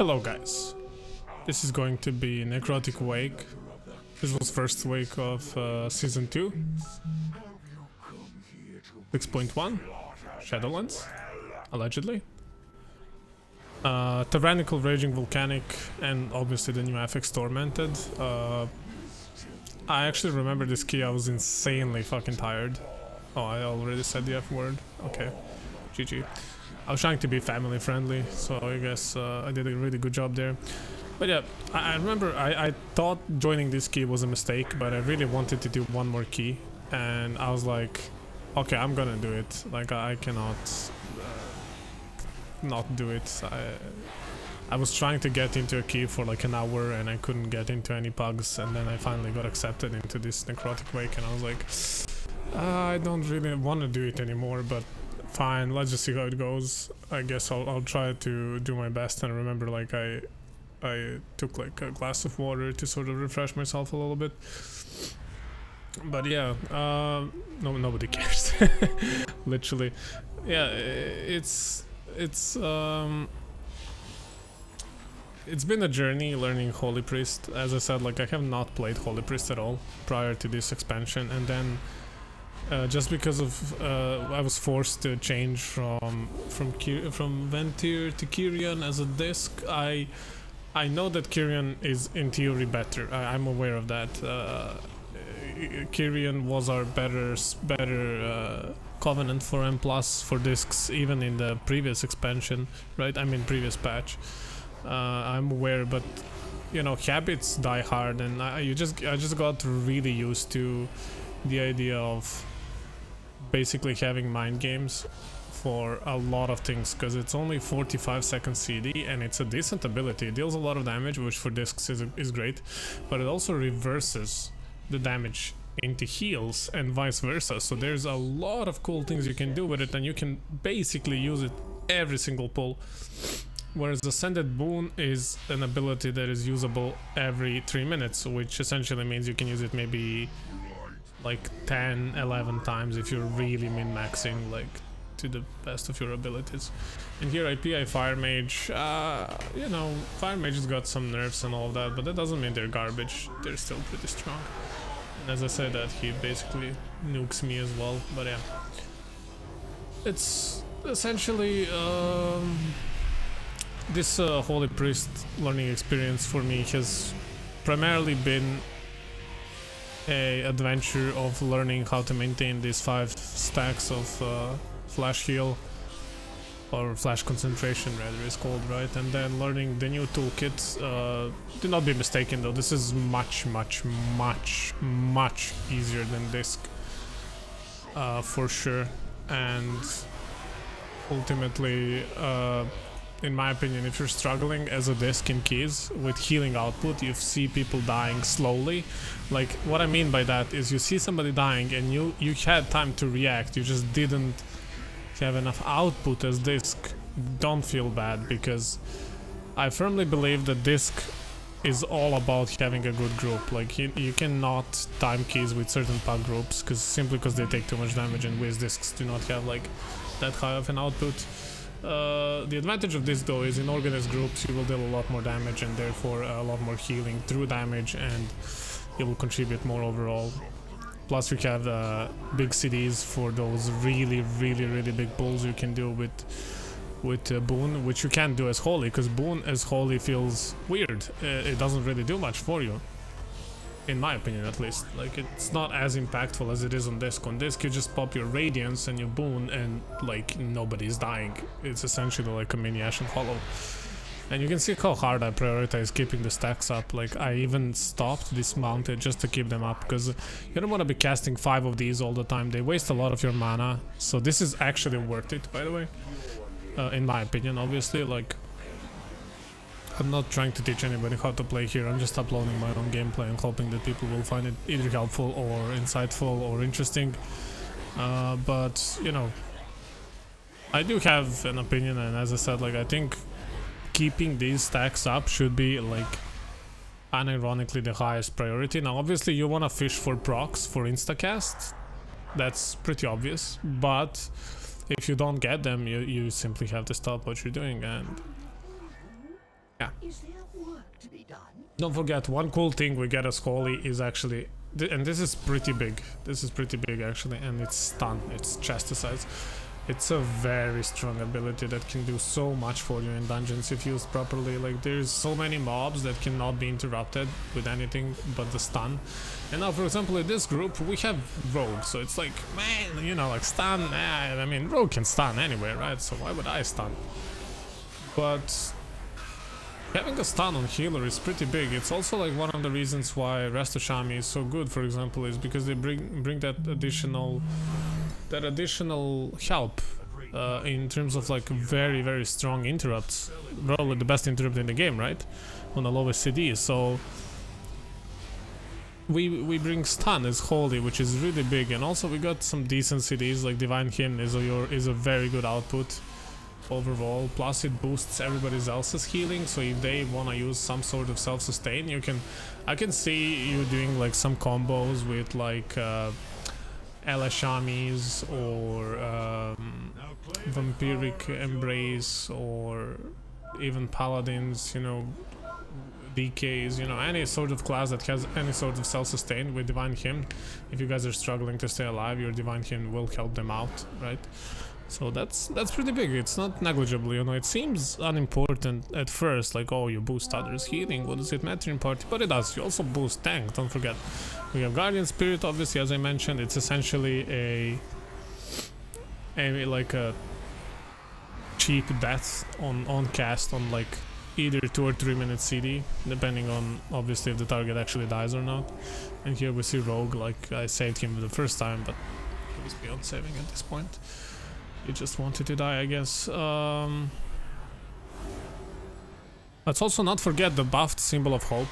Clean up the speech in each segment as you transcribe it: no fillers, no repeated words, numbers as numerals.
Hello guys, this is going to be Necrotic Wake. This was first wake of Season 2. 6.1, Shadowlands, allegedly. Tyrannical, Raging, Volcanic, and obviously the new affix Tormented. I actually remember this key, I was insanely fucking tired. Oh, I already said the F word. Okay, GG. I was trying to be family friendly, so I guess I did a really good job there. But yeah, I remember I thought joining this key was a mistake, but I really wanted to do one more key, and I was like, okay, I'm gonna do it. Like, I cannot not do it. I was trying to get into a key for like an hour and I couldn't get into any pugs, and then I finally got accepted into this Necrotic Wake, and I was like, I don't really want to do it anymore, but fine, let's just see how it goes. I guess I'll try to do my best and remember, like, I took like a glass of water to sort of refresh myself a little bit. But yeah, nobody cares. Literally. Yeah, it's been a journey learning Holy Priest. As I said, like, I have not played Holy Priest at all prior to this expansion, and then just because of I was forced to change from Ventir to Kyrian as a disc. I know that Kyrian is in theory better. I'm aware of that. Kyrian was our better covenant for M+ for discs, even in the previous expansion, right? I mean previous patch. I'm aware, but you know, habits die hard, and I just got really used to the idea of basically having mind games for a lot of things, because it's only 45 seconds CD and it's a decent ability. It deals a lot of damage, which for discs is great, but it also reverses the damage into heals and vice versa, so there's a lot of cool things you can do with it, and you can basically use it every single pull. Whereas Ascended Boon is an ability that is usable every 3 minutes, which essentially means you can use it maybe like 10-11 times if you're really min-maxing, like, to the best of your abilities. And here IPI Fire Mage, you know, Fire Mage has got some nerfs and all of that, but that doesn't mean they're garbage. They're still pretty strong. And as I said that, he basically nukes me as well, but yeah. It's essentially this Holy Priest learning experience for me has primarily been a adventure of learning how to maintain these 5 stacks of flash heal, or flash concentration rather is called, right? And then learning the new toolkit. Do not be mistaken though, this is much easier than disc, for sure. And ultimately, in my opinion, if you're struggling as a disc in keys with healing output, you see people dying slowly. Like, what I mean by that is you see somebody dying and you had time to react, you just didn't have enough output as disc. Don't feel bad, because I firmly believe that disc is all about having a good group. Like, you cannot time keys with certain pack groups simply because they take too much damage, and Wiz discs do not have like that high of an output. The advantage of this though is in organized groups you will deal a lot more damage, and therefore a lot more healing through damage, and it will contribute more overall. Plus we have big CDs for those really big pulls you can do with Boon, which you can't do as Holy, because Boon as Holy feels weird. It doesn't really do much for you, in my opinion at least. Like, it's not as impactful as it is on disc. On disc you just pop your Radiance and your Boon and like nobody's dying. It's essentially like a mini Ashen Hollow. And you can see how hard I prioritize keeping the stacks up. Like, I even stopped dismounted just to keep them up, because you don't want to be casting 5 of these all the time. They waste a lot of your mana, so this is actually worth it, by the way. In my opinion, obviously. Like, I'm not trying to teach anybody how to play here, I'm just uploading my own gameplay and hoping that people will find it either helpful or insightful or interesting. But, you know, I do have an opinion, and as I said, like, I think keeping these stacks up should be, like, unironically the highest priority. Now, obviously, you want to fish for procs for instacast. That's pretty obvious, but if you don't get them, you simply have to stop what you're doing. And Yeah. Is there work to be done? Don't forget, one cool thing we get as Holy is actually, and this is pretty big. This is pretty big actually, and it's stun. It's chastise. It's a very strong ability that can do so much for you in dungeons if used properly. Like, there's so many mobs that cannot be interrupted with anything but the stun. And now, for example, in this group, we have Rogue, so it's like, man, you know, like stun, I mean, Rogue can stun anywhere, right? So why would I stun? But having a stun on healer is pretty big. It's also like one of the reasons why Resto Shami is so good, for example, is because they bring that additional help in terms of like very strong interrupts. Probably the best interrupt in the game, right? On the lowest CD. So we bring stun as Holy, which is really big, and also we got some decent CDs like Divine Hymn is a very good output overall. Plus it boosts everybody else's healing, so if they want to use some sort of self-sustain, I can see you doing like some combos with like Elashamis or Vampiric Embrace, or even Paladins, you know, DKs, you know, any sort of class that has any sort of self-sustain with Divine Hymn. If you guys are struggling to stay alive, your Divine Hymn will help them out, right? So that's pretty big. It's not negligible, you know. It seems unimportant at first, like, oh, you boost others' healing, what does it matter in party? But it does. You also boost tank, don't forget. We have Guardian Spirit, obviously, as I mentioned. It's essentially a cheap death on cast on like either 2 or 3 minute CD, depending on obviously if the target actually dies or not. And here we see Rogue, like I saved him the first time, but he was beyond saving at this point. He just wanted to die, I guess. Let's also not forget the buffed Symbol of Hope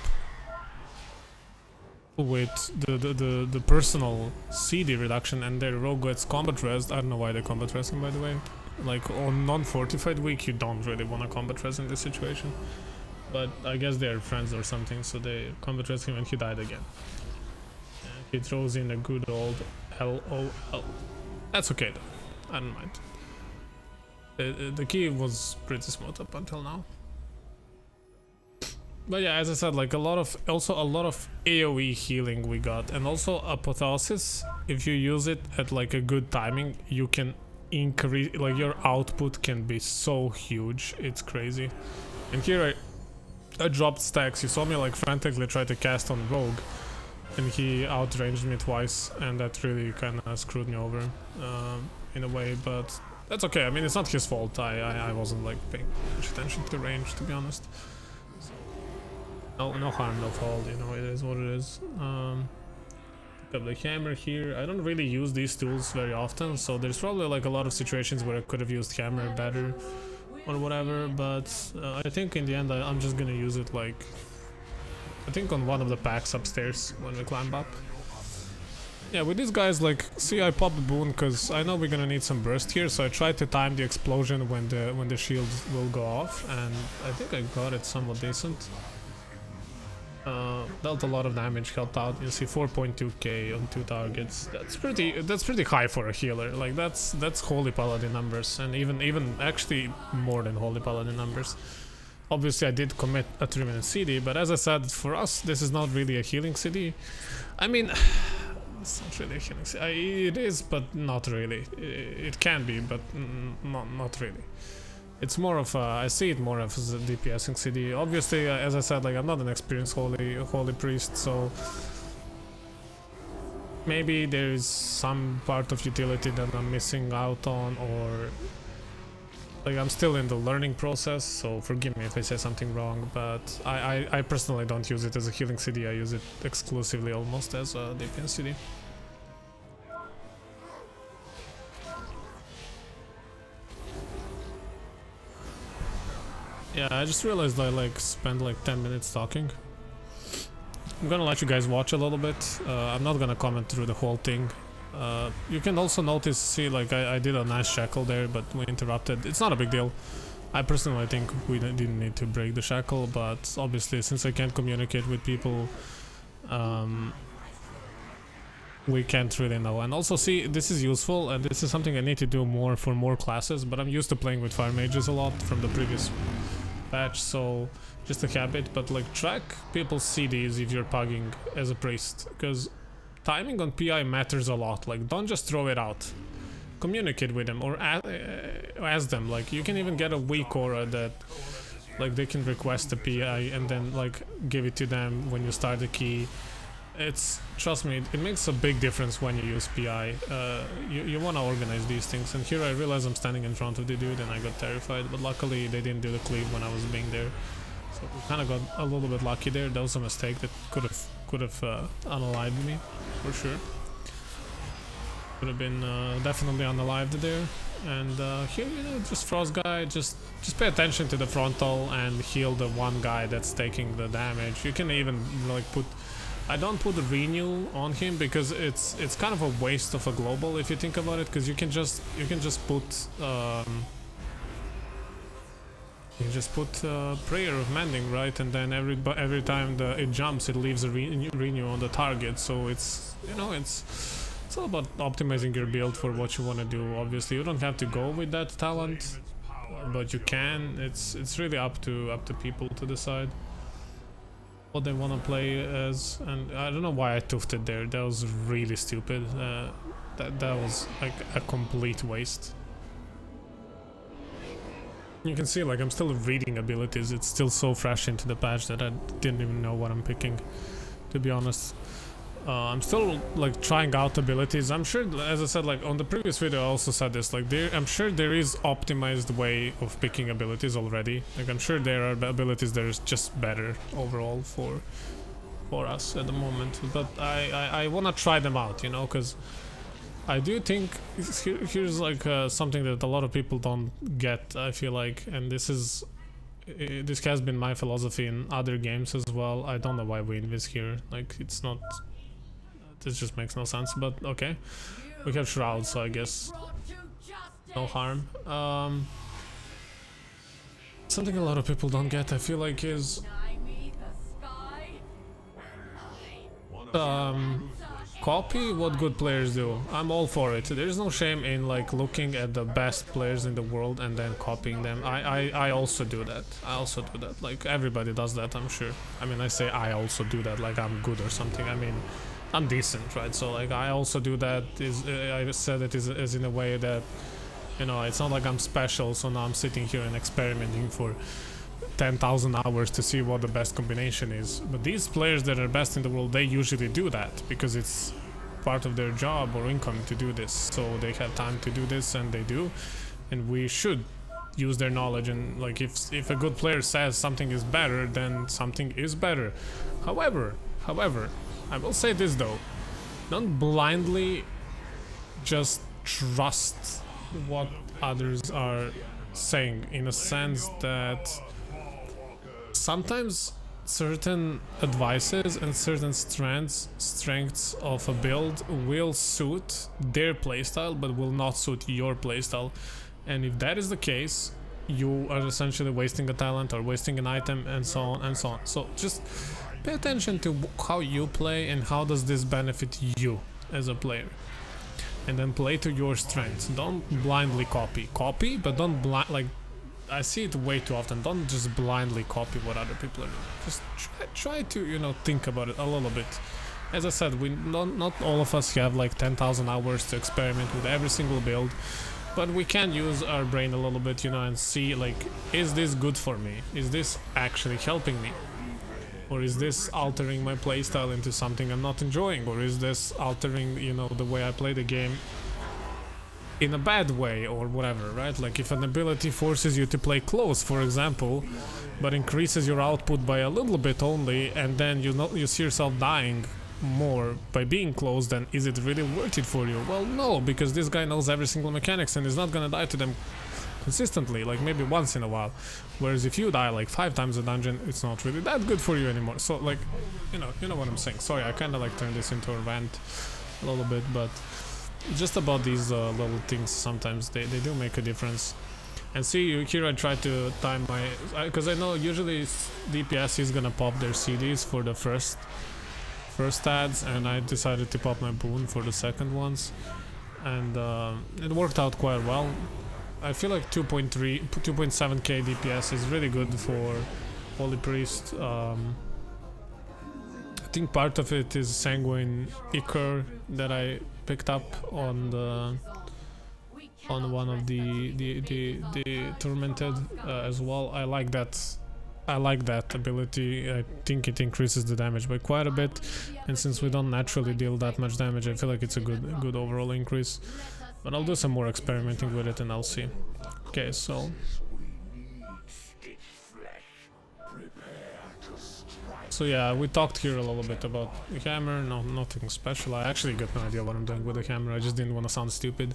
with the personal CD reduction, and their Rogue gets combat rest. I don't know why they combat resting, by the way. Like on non-fortified week, you don't really want to combat rest in this situation. But I guess they're friends or something, so they combat rest him and he died again. And he throws in a good old LOL. That's okay though. I don't mind. The key was pretty smooth up until now. But yeah, as I said, like a lot of AoE healing we got, and also Apotheosis. If you use it at like a good timing, you can increase, like your output can be so huge, it's crazy. And here I dropped stacks. You saw me like frantically try to cast on Rogue, and he outranged me twice, and that really kind of screwed me over in a way, but that's okay. I mean, it's not his fault. I wasn't like paying much attention to range, to be honest. So, no harm, no fault, you know, it is what it is. Got the hammer here. I don't really use these tools very often, so there's probably like a lot of situations where I could have used hammer better or whatever, but I think in the end I'm just gonna use it like, I think on one of the packs upstairs when we climb up. Yeah, with these guys, like, see, I popped boon because I know we're gonna need some burst here, so I tried to time the explosion when the shields will go off, and I think I got it somewhat decent. Dealt a lot of damage, helped out. You see 4.2k on 2 targets. That's pretty high for a healer. Like that's Holy Paladin numbers, and even actually more than Holy Paladin numbers. Obviously I did commit a 3-minute CD, but as I said, for us this is not really a healing CD. I mean, it's not really a healing CD. It is, but not really. It can be, but not really. It's more of a, I see it more as a DPSing CD. Obviously, as I said, like I'm not an experienced holy priest, so maybe there's some part of utility that I'm missing out on, or like I'm still in the learning process, so forgive me if I say something wrong, but I personally don't use it as a healing CD. I use it exclusively almost as a DPS CD. Yeah, I just realized I like spent like 10 minutes talking. I'm gonna let you guys watch a little bit. I'm not gonna comment through the whole thing. You can also notice, see, like I did a nice shackle there, but we interrupted. It's not a big deal. I personally think we didn't need to break the shackle, but obviously since I can't communicate with people, we can't really know. And also, see, this is useful, and this is something I need to do more for more classes, but I'm used to playing with fire mages a lot from the previous patch, so just a habit, but like track people's CDs if you're pugging as a priest, because timing on PI matters a lot. Like don't just throw it out, communicate with them or ask them. Like you can even get a weak aura that like they can request a PI and then like give it to them when you start the key. It's, trust me, it makes a big difference when you use PI. You want to organize these things, and here I realize I'm standing in front of the dude and I got terrified, but luckily they didn't do the cleave when I was being there, so we kind of got a little bit lucky there. That was a mistake that could have unalived me for sure. Could have been definitely unalived there. And here, you know, just Frost guy, just pay attention to the frontal and heal the one guy that's taking the damage. You can even like put, I don't put renew on him because it's kind of a waste of a global if you think about it, because you can just put prayer of mending, right? And then every time it jumps, it leaves a renew on the target. So it's, you know, it's all about optimizing your build for what you want to do. Obviously, you don't have to go with that talent, but you can. It's really up to people to decide what they want to play as. And I don't know why I tufted there. That was really stupid. That was like a complete waste. You can see like I'm still reading abilities. It's still so fresh into the patch that I didn't even know what I'm picking, to be honest. I'm still like trying out abilities. I'm sure, as I said, like on the previous video I also said this, like I'm sure there is optimized way of picking abilities already. Like I'm sure there are abilities that is just better overall for us at the moment, but I want to try them out, you know, because I do think here's like something that a lot of people don't get, I feel like, and this has been my philosophy in other games as well. I don't know why we invis here, like it's not, this just makes no sense, but okay. We have Shroud, so I guess no harm. Something a lot of people don't get, I feel like, is copy what good players do. I'm all for it. There's no shame in like looking at the best players in the world and then copying them. I also do that. Like everybody does that, I'm sure. I mean, I say I also do that like I'm good or something. I mean, I'm decent, right? So like I also do that. I said it is in a way that, you know, it's not like I'm special, so now I'm sitting here and experimenting for 10,000 hours to see what the best combination is. But these players that are best in the world, they usually do that because it's part of their job or income to do this. So they have time to do this, and they do, and we should use their knowledge. And like if a good player says something is better, then something is better. However, I will say this though, don't blindly just trust what others are saying, in a sense that sometimes certain advices and certain strengths of a build will suit their playstyle but will not suit your playstyle, and if that is the case, you are essentially wasting a talent or wasting an item, and so on and so on. So just pay attention to how you play and how does this benefit you as a player, and then play to your strengths. Don't blindly copy, but don't like, I see it way too often. Don't just blindly copy what other people are doing. Just try to, you know, think about it a little bit. As I said, not all of us have like 10,000 hours to experiment with every single build, but we can use our brain a little bit, you know, and see like, is this good for me? Is this actually helping me? Or is this altering my playstyle into something I'm not enjoying? Or is this altering, you know, the way I play the game in a bad way or whatever, right? Like if an ability forces you to play close, for example, but increases your output by a little bit only, and then you see yourself dying more by being close, then is it really worth it for you? Well, no, because this guy knows every single mechanics and is not gonna die to them consistently, like maybe once in a while. Whereas if you die like 5 times a dungeon, it's not really that good for you anymore. So like, you know what I'm saying. Sorry, I kind of like turned this into a rant a little bit, but just about these little things, sometimes they do make a difference. And see, here I try to time my, because I know usually DPS is gonna pop their CDs for the first ads, and I decided to pop my boon for the second ones, and it worked out quite well. I feel like 2.7k DPS is really good for Holy Priest. I think part of it is Sanguine Ichor that I picked up on one of the Tormented as well. I like that. I like that ability. I think it increases the damage by quite a bit, and since we don't naturally deal that much damage, I feel like it's a good overall increase. But I'll do some more experimenting with it and I'll see. Okay, so yeah, we talked here a little bit about the hammer. No, nothing special. I actually got no idea what I'm doing with the hammer. I just didn't want to sound stupid.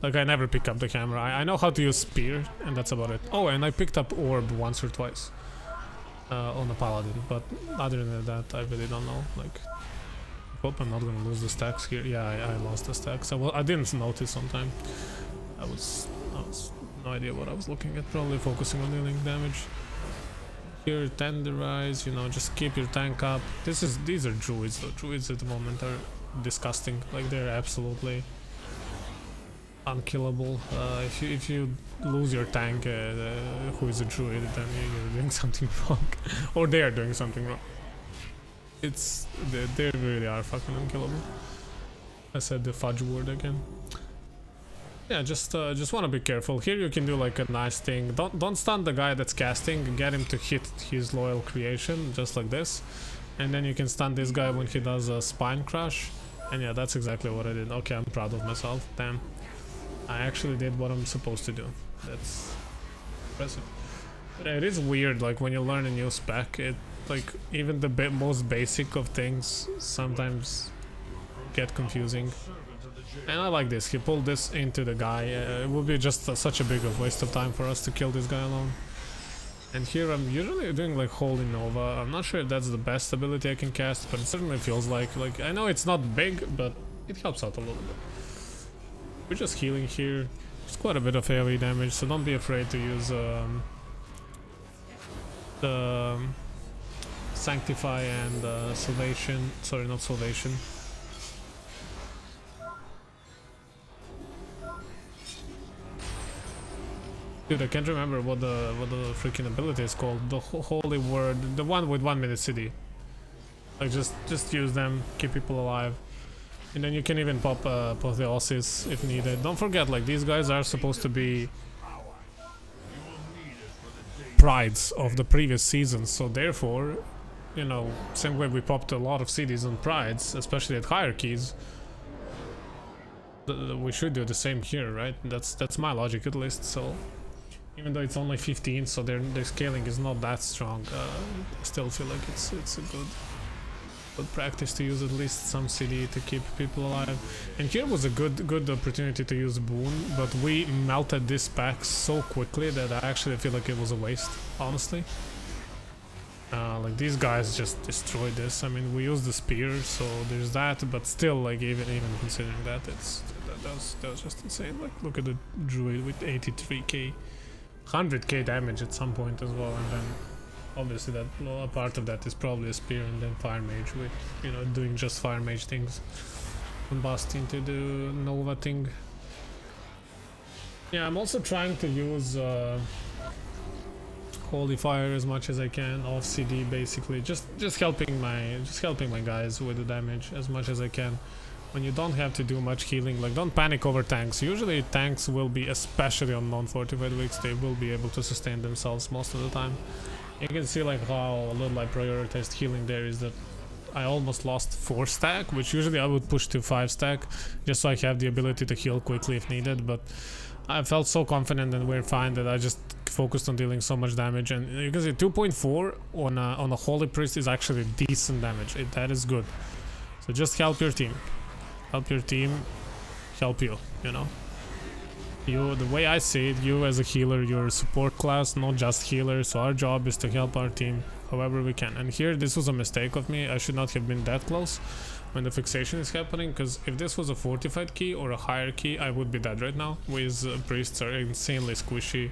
Like, I never pick up the hammer. I know how to use spear, and that's about it. Oh, and I picked up orb once or twice on the paladin, but other than that, I really don't know. Like, I hope I'm not gonna lose the stacks here. Yeah, I lost the stacks. I didn't notice on time. I was no idea what I was looking at. Probably focusing on dealing damage. Here, tenderize, you know, just keep your tank up. These are druids though. Druids at the moment are disgusting. Like, they're absolutely unkillable. If you lose your tank who is a druid, then you're doing something wrong. Or they are doing something wrong. They really are fucking unkillable. I said the fudge word again. Yeah, just want to be careful. Here you can do like a nice thing. Don't stun the guy that's casting. Get him to hit his loyal creation, just like this. And then you can stun this guy when he does a spine crush. And yeah, that's exactly what I did. Okay, I'm proud of myself. Damn. I actually did what I'm supposed to do. That's impressive. But it is weird, like when you learn a new spec, it like even the most basic of things sometimes get confusing. And I like this. He pulled this into the guy. It would be just such a big waste of time for us to kill this guy alone. And here I'm usually doing like Holy Nova. I'm not sure if that's the best ability I can cast, but it certainly feels like I know it's not big, but it helps out a little bit. We're just healing here. There's quite a bit of AoE damage, so don't be afraid to use the Sanctify and Salvation. Sorry, not Salvation. Dude, I can't remember what the freaking ability is called. The holy word, the one with 1 minute CD. Like just use them, keep people alive, and then you can even pop apotheosis if needed. Don't forget, like these guys are supposed to be prides of the previous seasons, so therefore, you know, same way we popped a lot of CDs on prides, especially at hierarchies. We should do the same here, right? That's my logic at least. So even though it's only 15, so their scaling is not that strong, I still feel like it's a good practice to use at least some CD to keep people alive. And here was a good opportunity to use Boon, but we melted this pack so quickly that I actually feel like it was a waste, honestly. Like these guys just destroyed this. I mean, we used the spear, so there's that, but still, like even considering that, that was just insane. Like, look at the druid with 83k, 100k damage at some point as well, and then obviously that a part of that is probably a spear, and then fire mage with, you know, doing just fire mage things, combust into the Nova thing. Yeah, I'm also trying to use Holy Fire as much as I can off CD, basically just helping my guys with the damage as much as I can. When you don't have to do much healing, like don't panic over tanks. Usually tanks will be, especially on non-fortified weeks, they will be able to sustain themselves most of the time. You can see like how little I prioritized healing there is that I almost lost 4 stack, which usually I would push to 5 stack just so I have the ability to heal quickly if needed, but I felt so confident and we're fine that I just focused on dealing so much damage. And you can see 2.4 on a Holy Priest is actually decent damage. That is good. So just help your team. Help your team help you, you know. The way I see it, you as a healer, you're a support class, not just healer, so our job is to help our team however we can. And here, this was a mistake of me. I should not have been that close when the fixation is happening, because if this was a fortified key or a higher key, I would be dead right now. With priests are insanely squishy.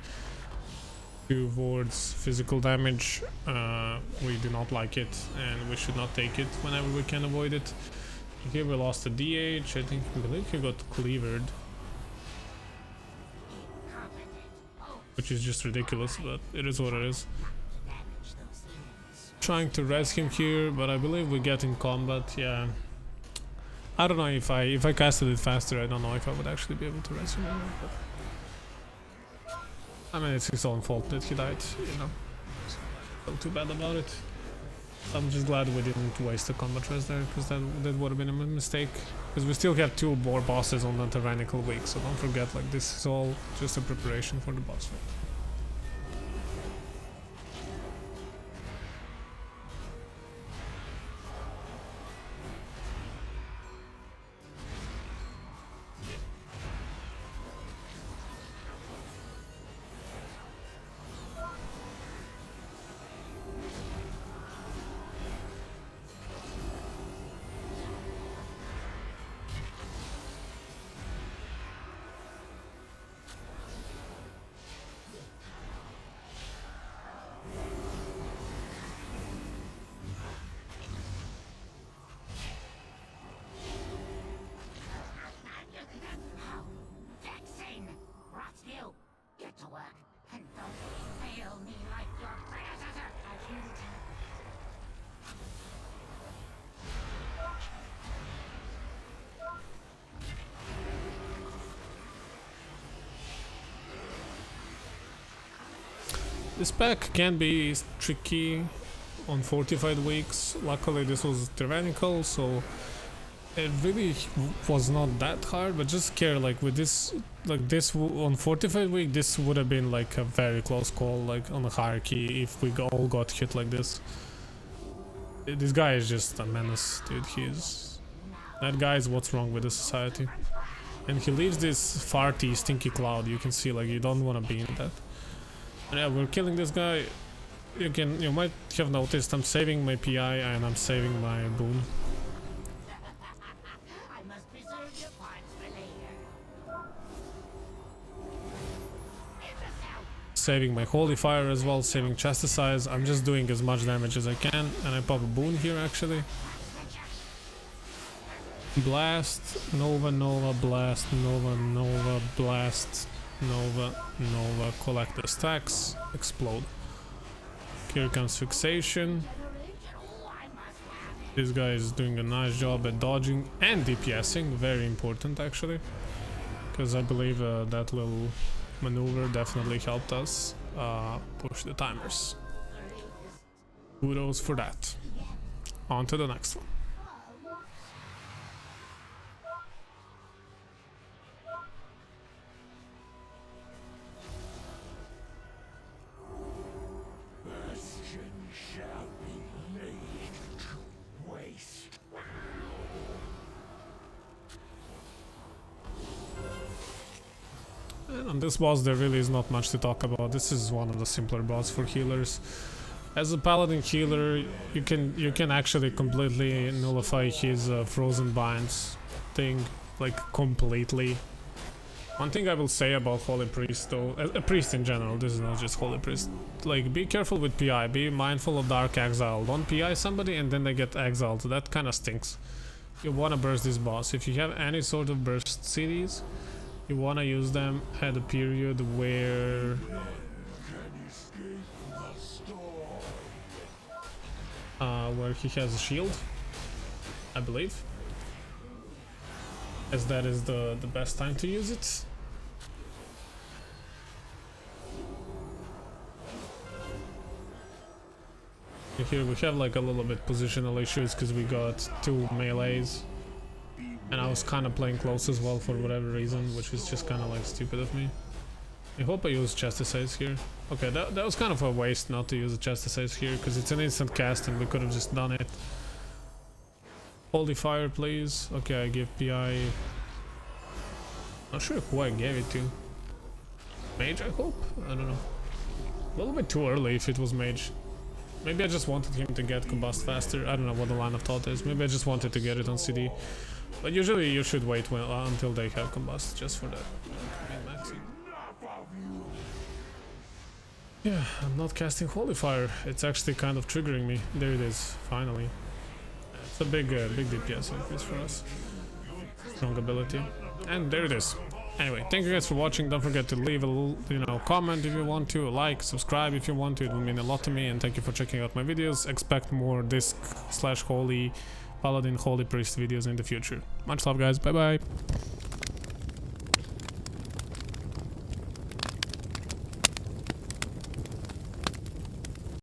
2 wards, physical damage, we do not like it, and we should not take it whenever we can avoid it. Here we lost a DH, I believe he got cleavered. which is just ridiculous, but it is what it is. Trying to res him here, but I believe we get in combat. Yeah, I don't know if I casted it faster. I don't know if I would actually be able to res him. But I mean, it's his own fault that he died. You know, so I feel too bad about it. I'm just glad we didn't waste a combat res there, because that would have been a mistake. Because we still have 2 more bosses on the Tyrannical week, so don't forget, like, this is all just a preparation for the boss fight. This pack can be tricky on fortified weeks. Luckily this was Tyrannical, so it really was not that hard, but just care, like with this, like this on fortified week, this would have been like a very close call, like on the hierarchy, if we all got hit like this. This guy is just a menace, dude. That guy is what's wrong with the society. And he leaves this farty, stinky cloud. You can see, like, you don't want to be in that. And yeah, we're killing this guy. You might have noticed I'm saving my PI and I'm saving my boon. Saving my holy fire as well, saving chastise. I'm just doing as much damage as I can, and I pop a boon here actually. Blast, Nova, Nova, Blast, Nova, Nova, Blast, Nova, Nova, collect the stacks, explode. Here comes fixation. This guy is doing a nice job at dodging and DPSing, very important actually, because I believe that little maneuver definitely helped us push the timers. Kudos for that. On to the next one. On this boss there really is not much to talk about. This is one of the simpler boss for healers. As a paladin healer, you can actually completely nullify his frozen binds thing, like completely. One thing I will say about Holy Priest though, a priest in general, this is not just Holy Priest, like be careful with PI, be mindful of Dark Exile. Don't PI somebody and then they get exiled, that kind of stinks. You wanna burst this boss. If you have any sort of burst CDs, you wanna use them at a period where he has a shield, I believe, as that is the best time to use it. Here we have like a little bit positional issues because we got 2 melees. And I was kind of playing close as well for whatever reason, which is just kind of like stupid of me. I hope I use Chastise here. Okay, that was kind of a waste not to use a Chastise here, because it's an instant cast and we could have just done it. Holy Fire, please. Okay, I give PI... Not sure who I gave it to. Mage, I hope? I don't know. A little bit too early if it was Mage. Maybe I just wanted him to get Combust faster. I don't know what the line of thought is. Maybe I just wanted to get it on CD. But usually you should wait until they have Combust, just for that. Yeah, I'm not casting Holy Fire. It's actually kind of triggering me. There it is, finally. It's a big DPS increase for us. Strong ability. And there it is. Anyway, thank you guys for watching. Don't forget to leave a comment if you want to, like, subscribe if you want to. It will mean a lot to me, and thank you for checking out my videos. Expect more disc/holy paladin, holy priest videos in the future. Much love, guys. Bye bye.